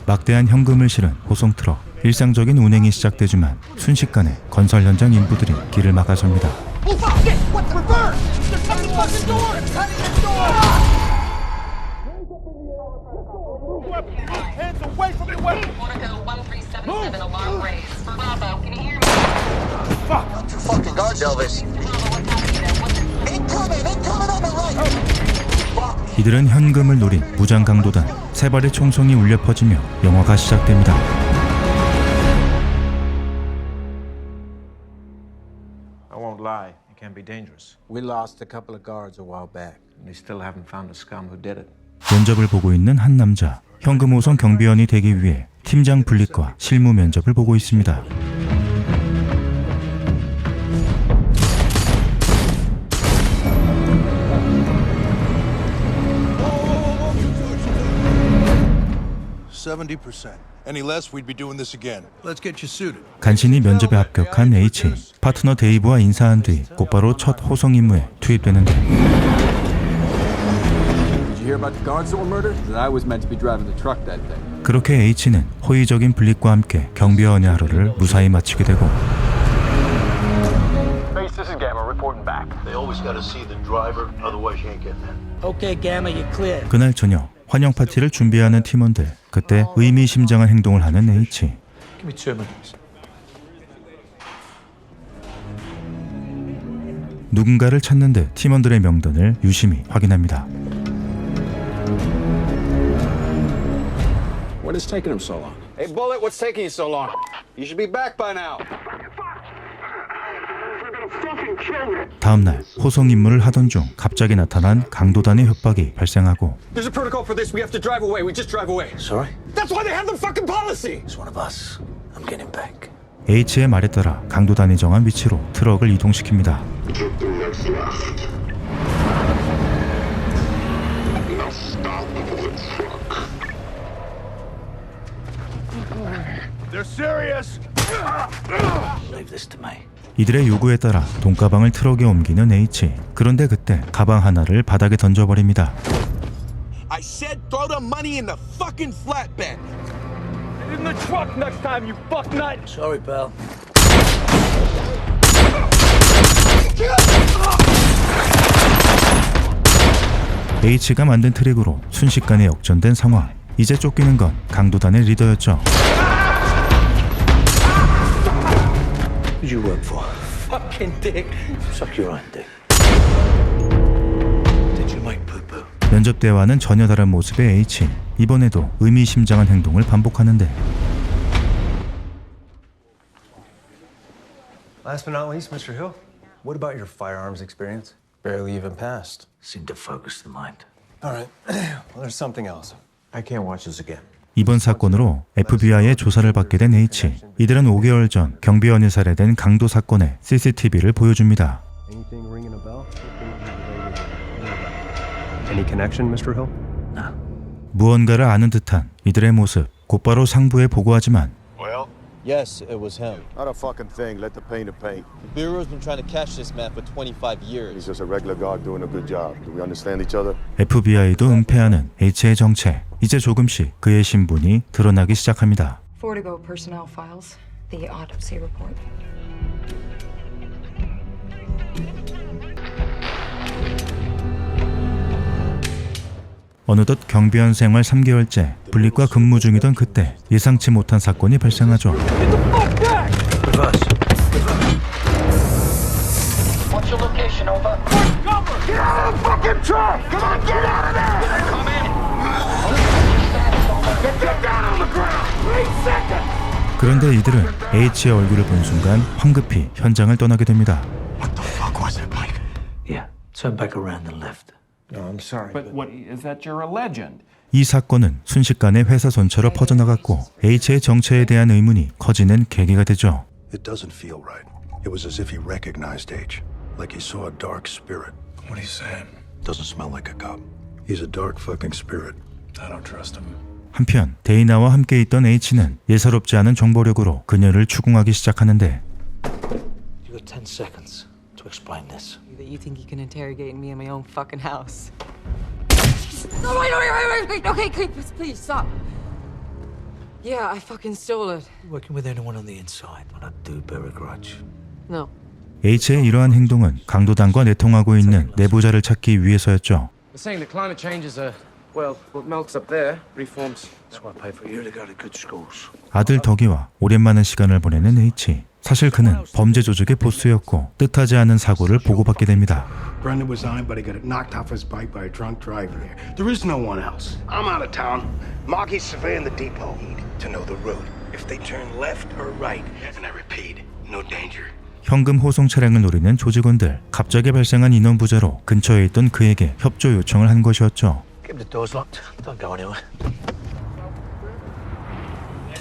막대한 현금을 실은 호송 트럭. 일상적인 운행이 시작되지만 순식간에 건설 현장 인부들이 길을 막아섭니다. 이들은 현금을 노린 무장 강도단. 세 발의 총성이 울려 퍼지며 영화가 시작됩니다. I won't lie, it can be dangerous. We lost a couple of guards a while back. And they still haven't found the scum who did it. 면접을 보고 있는 한 남자. 현금 호송 경비원이 되기 위해 팀장 블릿과 실무 면접을 보고 있습니다. Any less, we'd be doing this again. Let's get you suited. 간신히 면접에 합격한 H. 파트너 데이브와 인사한 뒤 곧바로 첫 호송 임무에 투입되는데 Did you hear about the guards that were murdered? I was meant to be driving the truck that day. 그렇게 H는 호의적인 블릿과 함께 경비원의 하루를 무사히 마치게 되고 Base, this is Gamma reporting back. They always gotta see the driver, otherwise you ain't getting in. Okay, Gamma, you're clear. 그날 저녁 환영 파티를 준비하는 팀원들. 그때 의미심장한 행동을 하는 H. Give me 2 minutes. 누군가를 찾는데 팀원들의 명단을 유심히 확인합니다. What is taking him so long? Hey, Bullet, what's taking you so long? You should be back by now. 다음날 호송 임무를 하던 중 갑자기 나타난 강도단의 협박이 발생하고 There's a protocol for this. We have to drive away. We just drive away. Sorry? That's why they have the fucking policy. It's one of us. I'm getting back. H의 말에 따라 강도단이 정한 위치로 트럭을 이동시킵니다. They're serious. Leave this to me. 이들의 요구에 따라 돈가방을 트럭에 옮기는 H. 그런데 그때 가방 하나를 바닥에 던져버립니다. I said throw the money in the fucking flatbed. In the truck next time, you fuck nut! Sorry, pal. H가 만든 트릭으로 순식간에 역전된 상황. 이제 쫓기는 건 강도단의 리더였죠. Who'd you work for? Fucking dick. Suck your own dick. Did you make poo-poo? 면접 때와는 전혀 다른 모습의 H. 이번에도 의미심장한 행동을 반복하는데 Last but not least, Mr. Hill, what about your firearms experience? Barely even passed. Seem to focus the mind. All right. Well, there's something else. I can't watch this again. 이번 사건으로 FBI의 조사를 받게 된 H. 이들은 5개월 전 경비원이 살해된 강도 사건의 CCTV를 보여줍니다. Anything ringing a bell? Any connection, Mr. Hill? No. 무언가를 아는 듯한 이들의 모습. 곧바로 상부에 보고하지만 Well, Yes, it was him. Not a fucking thing. Let the painter paint. The Bureau's been trying to catch this man for 25 He's years. just a regular guard doing a good job. Do we understand each other? FBI도 은폐하는 H의 정체. 이제 조금씩 그의 신분이 드러나기 시작합니다. Fortigo personnel files, the autopsy report. 어느덧 경비원 생활 3개월째 블릿과 근무 중이던 그때 예상치 못한 사건이 발생하죠. What's your location, over? Get out of the fucking truck! Come on, get out of there! Come in! Get down on the ground! 3 seconds! 그런데 이들은 H의 얼굴을 본 순간 황급히 현장을 떠나게 됩니다. what the fuck was it, Mike? Yeah. Turn back around and left. No, I'm sorry. But what is that you're a legend? 이 사건은 순식간에 회사 전체로 퍼져나갔고 H의 정체에 대한 의문이 커지는 계기가 되죠. It doesn't feel right. It was as if he recognized H, like he saw a dark spirit. What are you saying? Doesn't smell like a cop. He's a dark fucking spirit. I don't trust him. 한편 데이나와 함께 있던 H는 예사롭지 않은 정보력으로 그녀를 추궁하기 시작하는데 You got 10 seconds to explain this. That you think you can interrogate me in my own fucking house. No, wait. Okay, please stop. Yeah, I fucking stole it. Working with anyone on the inside, but I do bear a grudge. No. H의 이러한 행동은 강도단과 내통하고 있는 내부자를 찾기 위해서였죠. They're saying that climate change is well, what melts up there reforms. That's why I pay for you to go to good schools. 아들 덕이와 오랜만한 시간을 보내는 H. 사실 그는 범죄 조직의 보스였고 뜻하지 않은 사고를 보고받게 됩니다. Brendan was on it, but he got it knocked off his bike by a drunk driver there. There is no one else. I'm out of town. Marky's surveying the depot. Need to know the route. If they turn left or right, and I repeat, no danger. 현금 호송 차량을 노리는 조직원들. 갑자기 발생한 인원 부재로 근처에 있던 그에게 협조 요청을 한 것이었죠. Keep the doors locked. Don't go anywhere.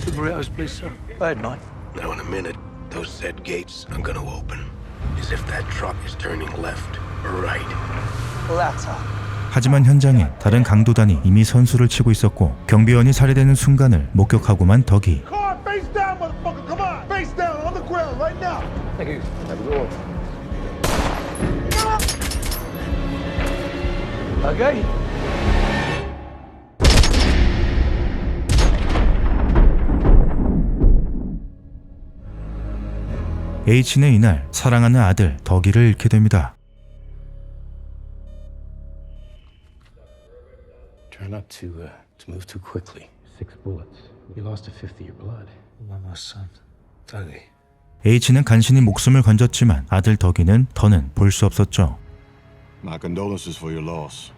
Two burritos, please, sir. Bad night. Now in a minute, those said gates are gonna open. As if that truck is turning left or right. 하지만 현장에 다른 강도단이 이미 선수를 치고 있었고 경비원이 살해되는 순간을 목격하고만 덕이 Car face down, motherfucker! Come on! Face down on the ground right now! Thank you. Have a go. Okay. H는 이날 사랑하는 아들 덕이를 잃게 됩니다. Try not to move too quickly. 6 bullets. You lost a fifth of your blood. My son, Dougie. H는 간신히 목숨을 건졌지만 아들 덕이는 더는 볼 수 없었죠. My condolences for your loss.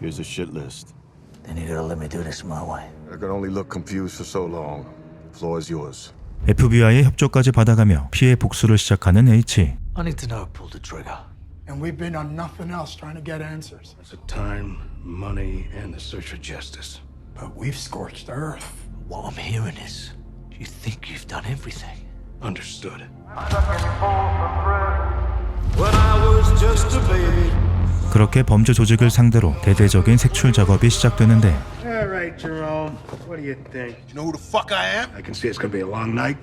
Here's a shit list. Then you gotta let me do this my way. I can only look confused for so long. Floor is yours. FBI의 협조까지 받아가며 피해 복수를 시작하는 H. I need to know who pulled the trigger. And we've been on nothing else trying to get answers. It's the time, money, and the search for justice. But we've scorched earth. What I'm hearing is, you think you've done everything. Understood. When I was just a baby. 그렇게 범죄 조직을 상대로 대대적인 색출 작업이 시작되는데 All right, Jerome. What do you think? You know who the fuck I am? I can see it's gonna be a long night.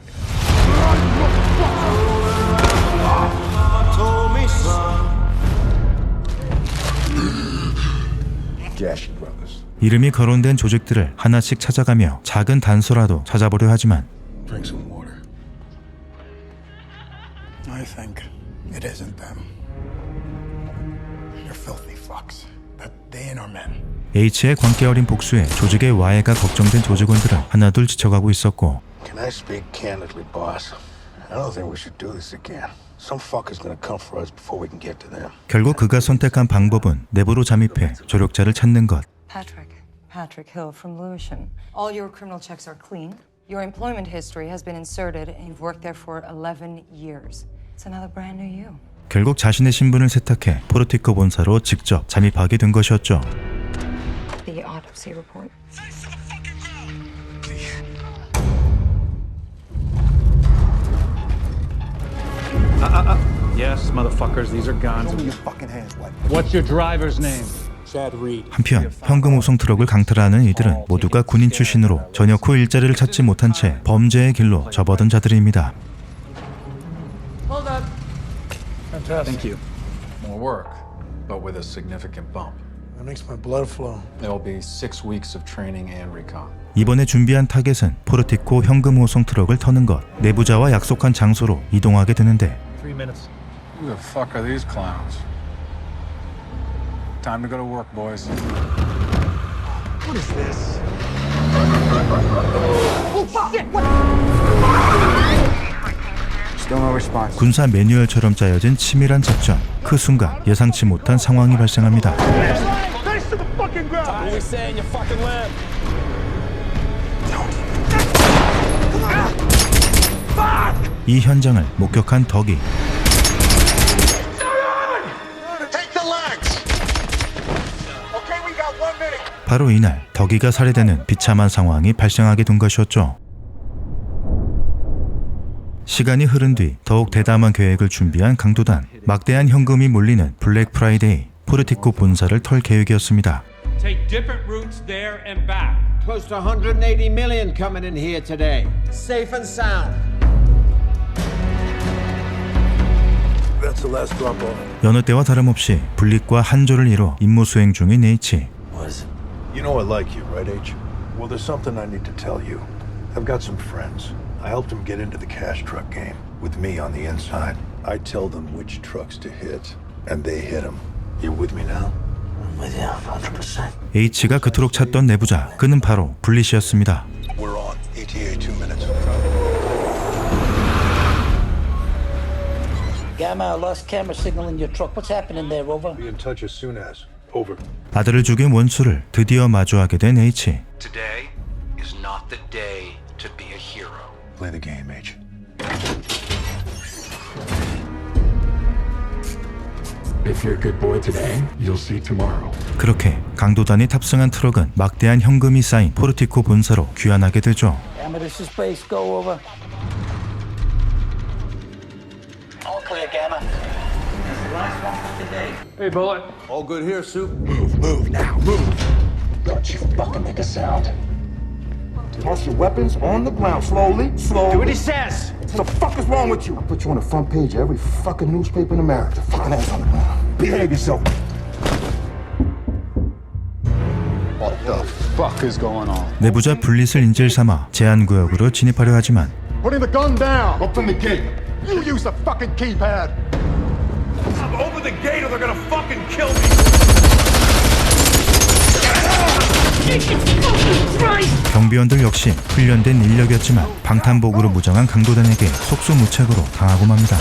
Gashi Brothers. 이름이 거론된 조직들을 하나씩 찾아가며 작은 단서라도 찾아보려 하지만 Drink some water. I think it isn't them. They're filthy fucks. But they ain't our men. H의 광기 어린 복수에 조직의 와해가 걱정된 조직원들은 하나둘 지쳐가고 있었고 Can I speak candidly, boss? I don't think we should do this again. Some fucker's gonna come for us before we can get to them. 결국 그가 선택한 방법은 내부로 잠입해 조력자를 찾는 것. Patrick Hill from Lewisham. All your criminal checks are clean. Your employment history has been inserted and you've worked there for 11 years. It's another brand new you. 결국 자신의 신분을 세탁해 포르티코 본사로 직접 잠입하게 된 것이었죠. The autopsy report. Yes, motherfuckers, these are guns. What's your driver's name? Chad Reed. 한편 현금 호송 트럭을 강탈하는 이들은 모두가 군인 출신으로 전역 후 일자리를 찾지 못한 채 범죄의 길로 접어든 자들입니다. Hold up. Thank you. More work, but with a significant bump. That makes my blood flow. There will be 6 weeks of training and recon. 이번에 준비한 타겟은 포르티코 현금 호송 트럭을 터는 것. 내부자와 약속한 장소로 이동하게 되는데 3 minutes. Who the fuck are these clowns? Time to go to work, boys. What is this? Oh, fuck it! What? Still no response. 군사 매뉴얼처럼 짜여진 치밀한 작전. 그 순간 예상치 못한 상황이 발생합니다. Face to the fucking ground! What are we saying, you fucking lamb? 이 현장을 목격한 덕이 바로 이날 덕이가 살해되는 비참한 상황이 발생하게 된 것이었죠. 시간이 흐른 뒤 더욱 대담한 계획을 준비한 강도단. 막대한 현금이 몰리는 블랙 프라이데이. 포르티코 본사를 털 계획이었습니다. Take different routes there and back. Close to 180 million coming in here today. Safe and sound. That's the last drop off. 여느 때와 다름없이 분립과 한조를 이뤄 임무 수행 중인 H. What is it? You know I like you, right, H? Well, there's something I need to tell you. I've got some friends. I helped them get into the cash truck game, with me on the inside. I tell them which trucks to hit, and they hit them. You with me now? I'm with you 100%. H가 그토록 찾던 내부자, 그는 바로 블릿이었습니다. We're on. ETA 2 minutes. Gamma, I lost camera signal in your truck. What's happening there, over? Be in touch as soon as. Over. 아들을 죽인 원수를 드디어 마주하게 된 H. Today is not the day to be a hero. Play the game, H. If you're a good boy today, you'll see tomorrow. 그렇게 강도단이 탑승한 트럭은 막대한 현금이 쌓인 포르티코 본사로 귀환하게 되죠. Gamma, this is base. Go, over. All clear, Gamma. That's the last one for today. Hey, Bullet. All good here, Soup. Move now, move! Don't you fucking make a sound. Toss your weapons on the ground, slowly. Do what he says. What the fuck is wrong with you? I'll put you on the front page of every fucking newspaper in America. Fucking ass on the ground. Behave yourself. What the fuck is going on? 내부자 블릿을 인질 삼아 제한구역으로 진입하려 하지만 Putting the gun down. Open the gate. You use the fucking keypad. Open the gate or they're gonna fucking kill me. 경비원들 역시 훈련된 인력이었지만 방탄복으로 무장한 강도단에게 속수무책으로 당하고 맙니다.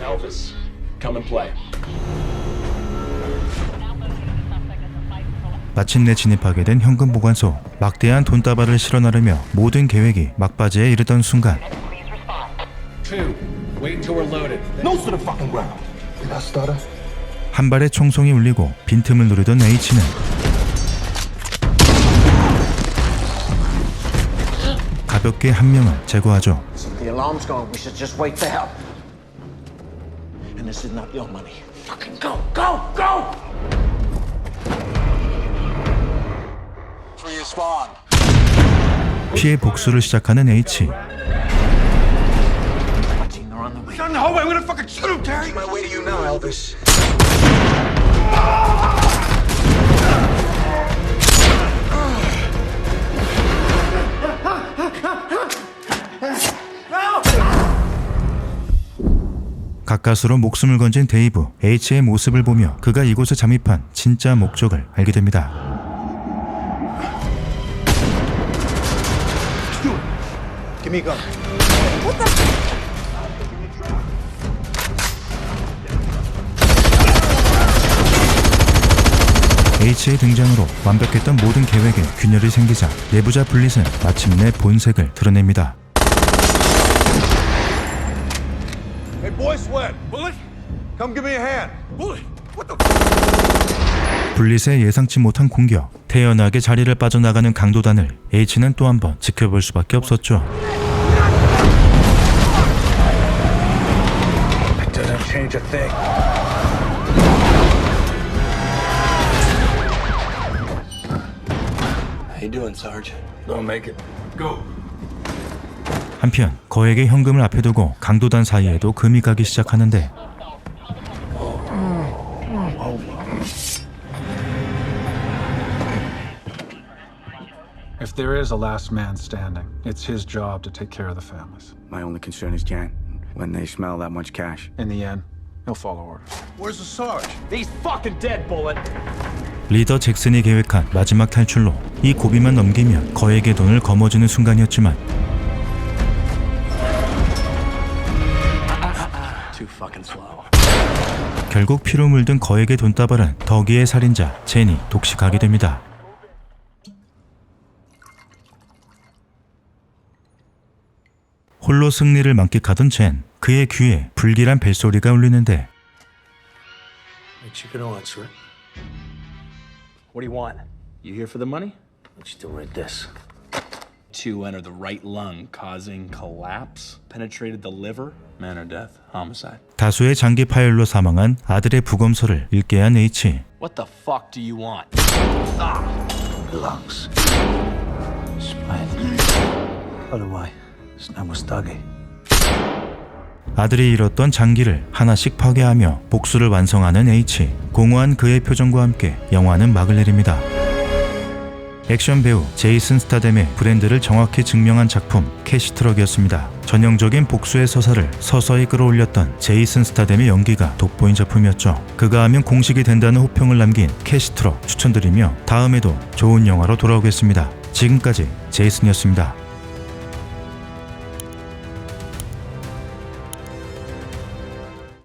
Elvis, come and play. 마침내 진입하게 된 현금 보관소. 막대한 돈다발을 실어 나르며 모든 계획이 막바지에 이르던 순간 Two, wait until we're loaded. Nose to the fucking ground. Did I stutter? 한 발의 총송이 울리고 빈틈을 노리던 H는 가볍게 한 명을 제거하죠. The alarm's gone. We should just wait for help. And this is not your money. Fucking go, go, go! Free your spawn. 피해 복수를 시작하는 H. He's on the hallway. I'm gonna fucking shoot him, Terry. My way to you now, Elvis. 가까스로 목숨을 건진 데이브. H의 모습을 보며 그가 이곳에 잠입한 진짜 목적을 알게 됩니다. Give me a gun. H의 등장으로 완벽했던 모든 계획에 균열이 생기자 내부자 블릿은 마침내 본색을 드러냅니다. Hey, boy, sweat. Bullet, come give me a hand. Bullet, what the? 블릿의 예상치 못한 공격, 태연하게 자리를 빠져나가는 강도단을 H는 또 한 번 지켜볼 수밖에 없었죠. That doesn't change a thing. How you doing, Sarge? Don't make it. Go. 한편 거액의 현금을 앞에 두고 강도단 사이에도 금이 가기 시작하는데 If there is a last man standing, it's his job to take care of the families. My only concern is Jan. When they smell that much cash. In the end, he'll follow orders. Where's the Sarge? He's fucking dead, Bullet. 리더 잭슨이 계획한 마지막 탈출로 이 고비만 넘기면 거액의 돈을 거머쥐는 순간이었지만 Too fucking slow. 결국 피로 물든 거액의 돈다발은 덕이의 살인자 젠이 독식하게 됩니다. 홀로 승리를 만끽하던 젠, 그의 귀에 불길한 벨소리가 울리는데 What you gonna answer it? What do you want? You here for the money? What you do with this? Two entered the right lung, causing collapse. Penetrated the liver. Manner death. Homicide. 다수의 장기 파열로 사망한 아들의 부검서를 읽게 한 H. What the fuck do you want? Lungs. Spine. Otherwise, it's not Mustagi. 아들이 잃었던 장기를 하나씩 파괴하며 복수를 완성하는 H. 공허한 그의 표정과 함께 영화는 막을 내립니다. 액션 배우 제이슨 스타뎀의 브랜드를 정확히 증명한 작품 캐시트럭이었습니다. 전형적인 복수의 서사를 서서히 끌어올렸던 제이슨 스타뎀의 연기가 돋보인 작품이었죠. 그가 하면 공식이 된다는 호평을 남긴 캐시트럭 추천드리며 다음에도 좋은 영화로 돌아오겠습니다. 지금까지 제이슨이었습니다.